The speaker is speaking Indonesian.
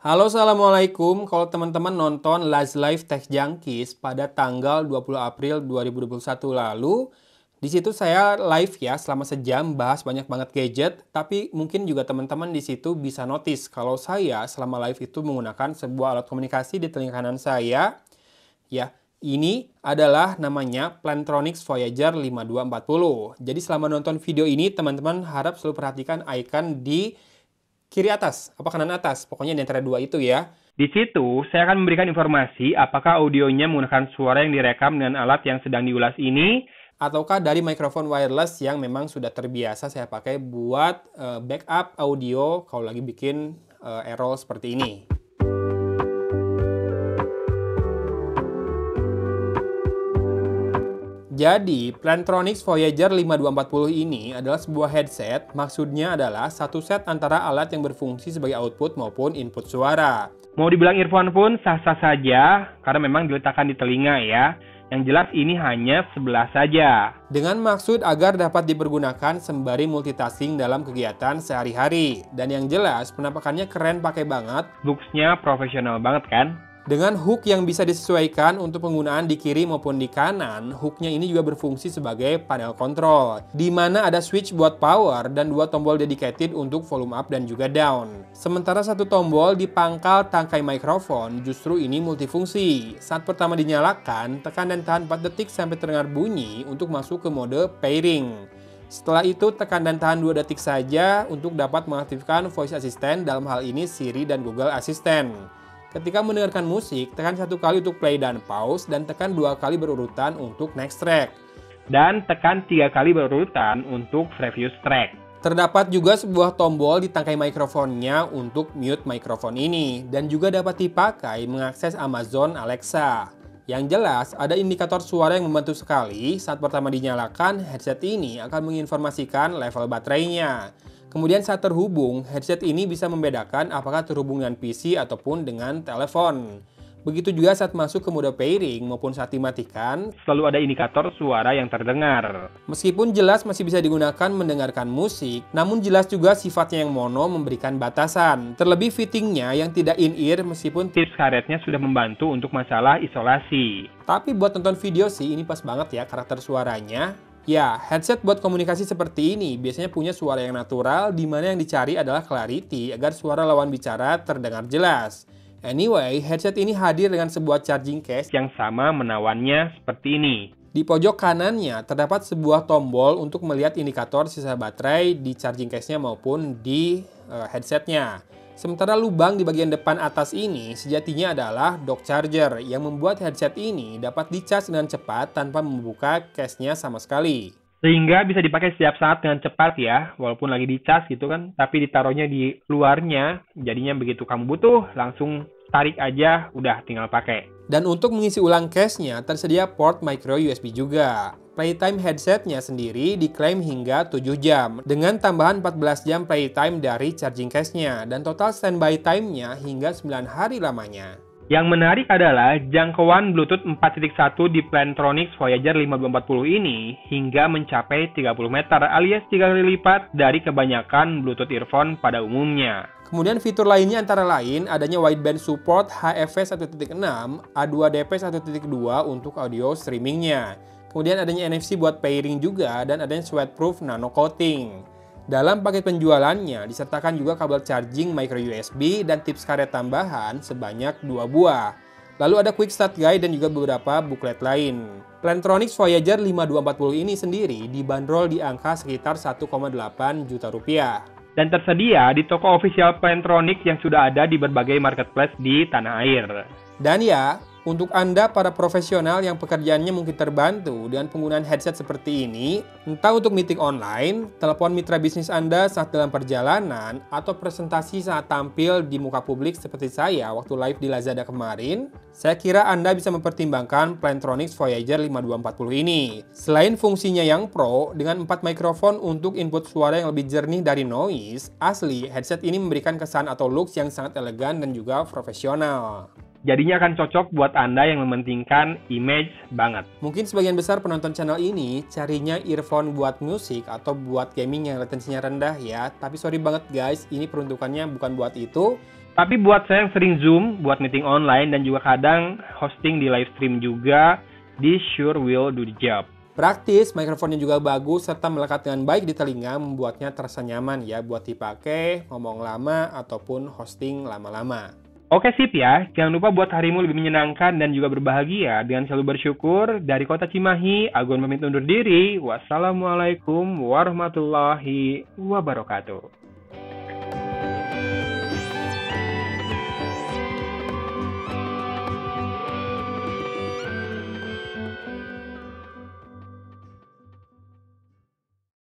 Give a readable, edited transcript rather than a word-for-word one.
Halo, Assalamualaikum. Kalau teman-teman nonton Last Live Tech Junkies pada tanggal 20 April 2021 lalu, di situ saya live ya selama sejam bahas banyak banget gadget, tapi mungkin juga teman-teman di situ bisa notice kalau saya selama live itu menggunakan sebuah alat komunikasi di telinga kanan saya. Ya, ini adalah namanya Plantronics Voyager 5240. Jadi selama nonton video ini teman-teman harap selalu perhatikan icon di kiri atas, apa kanan atas, pokoknya di antara dua itu ya. Di situ, saya akan memberikan informasi apakah audionya menggunakan suara yang direkam dengan alat yang sedang diulas ini, Ataukah dari mikrofon wireless yang memang sudah terbiasa saya pakai buat backup audio kalau lagi bikin error seperti ini. Jadi, Plantronics Voyager 5240 ini adalah sebuah headset, maksudnya adalah satu set antara alat yang berfungsi sebagai output maupun input suara. mau dibilang earphone pun sah-sah saja, karena memang diletakkan di telinga ya. Yang jelas ini hanya sebelah saja. Dengan maksud agar dapat dipergunakan sembari multitasking dalam kegiatan sehari-hari. Dan yang jelas, penampakannya keren pakai banget. Looks-nya profesional banget kan? Dengan hook yang bisa disesuaikan untuk penggunaan di kiri maupun di kanan, hooknya ini juga berfungsi sebagai panel kontrol, di mana ada switch buat power dan dua tombol dedicated untuk volume up dan juga down. Sementara satu tombol di pangkal tangkai mikrofon justru ini multifungsi. Saat pertama dinyalakan, tekan dan tahan 4 detik sampai terdengar bunyi untuk masuk ke mode pairing. Setelah itu, tekan dan tahan 2 detik saja untuk dapat mengaktifkan voice assistant, dalam hal ini Siri dan Google Assistant. Ketika mendengarkan musik, tekan 1 kali untuk play dan pause, dan tekan 2 kali berurutan untuk next track. Dan tekan 3 kali berurutan untuk previous track. Terdapat juga sebuah tombol di tangkai mikrofonnya untuk mute mikrofon ini, dan juga dapat dipakai mengakses Amazon Alexa. Yang jelas, ada indikator suara yang membantu sekali. Saat pertama dinyalakan, headset ini akan menginformasikan level baterainya. Kemudian saat terhubung, headset ini bisa membedakan apakah terhubung dengan PC ataupun dengan telepon. Begitu juga saat masuk ke mode pairing maupun saat dimatikan, Selalu ada indikator suara yang terdengar. meskipun jelas masih bisa digunakan mendengarkan musik, namun jelas juga sifatnya yang mono memberikan batasan. Terlebih fittingnya yang tidak in-ear meskipun Tips karetnya sudah membantu untuk masalah isolasi. tapi buat nonton video sih ini pas banget ya karakter suaranya. Ya, headset buat komunikasi seperti ini biasanya punya suara yang natural, di mana yang dicari adalah clarity agar suara lawan bicara terdengar jelas. Anyway, headset ini hadir dengan sebuah charging case. Yang sama menawannya seperti ini. Di pojok kanannya terdapat sebuah tombol untuk melihat indikator sisa baterai di charging case-nya maupun di headsetnya. Sementara lubang di bagian depan atas ini sejatinya adalah dock charger yang membuat headset ini dapat dicas dengan cepat tanpa membuka case-nya sama sekali. Sehingga bisa dipakai setiap saat dengan cepat ya, walaupun lagi dicas gitu kan, tapi ditaruhnya di luarnya, jadinya begitu kamu butuh, langsung tarik aja, udah tinggal pakai. Dan untuk mengisi ulang case-nya tersedia port micro USB juga. Playtime headsetnya sendiri diklaim hingga 7 jam, dengan tambahan 14 jam playtime dari charging case-nya, dan total standby time-nya hingga 9 hari lamanya. Yang menarik adalah jangkauan Bluetooth 4.1 di Plantronics Voyager 5240 ini hingga mencapai 30 meter alias 3 kali lipat dari kebanyakan Bluetooth earphone pada umumnya. Kemudian fitur lainnya antara lain adanya wideband support HEV 1.6, A2DP 1.2 untuk audio streamingnya. Kemudian adanya NFC buat pairing juga, dan adanya sweatproof nano coating. Dalam paket penjualannya disertakan juga kabel charging micro USB dan tips karet tambahan sebanyak 2 buah. Lalu ada quick start guide dan juga beberapa booklet lain. Plantronics Voyager 5240 ini sendiri dibanderol di angka sekitar 1,8 juta rupiah. Dan tersedia di toko official Plantronics yang sudah ada di berbagai marketplace di tanah air. Dan ya, untuk Anda para profesional yang pekerjaannya mungkin terbantu dengan penggunaan headset seperti ini, entah untuk meeting online, telepon mitra bisnis Anda saat dalam perjalanan, atau presentasi saat tampil di muka publik seperti saya waktu live di Lazada kemarin, saya kira Anda bisa mempertimbangkan Plantronics Voyager 5240 ini. Selain fungsinya yang pro, dengan 4 mikrofon untuk input suara yang lebih jernih dari noise, asli headset ini memberikan kesan atau looks yang sangat elegan dan juga profesional. Jadinya akan cocok buat Anda yang mementingkan image banget. Mungkin sebagian besar penonton channel ini carinya earphone buat musik atau buat gaming yang latensinya rendah ya. Tapi sorry banget guys, ini peruntukannya bukan buat itu. Tapi buat saya yang sering Zoom, buat meeting online dan juga kadang hosting di live stream juga, this sure will do the job. Praktis, mikrofonnya juga bagus serta melekat dengan baik di telinga, membuatnya terasa nyaman ya buat dipakai, ngomong lama, ataupun hosting lama-lama. Oke sip ya, jangan lupa buat harimu lebih menyenangkan dan juga berbahagia dengan selalu bersyukur. Dari Kota Cimahi, Agun pamit undur diri. Wassalamualaikum warahmatullahi wabarakatuh.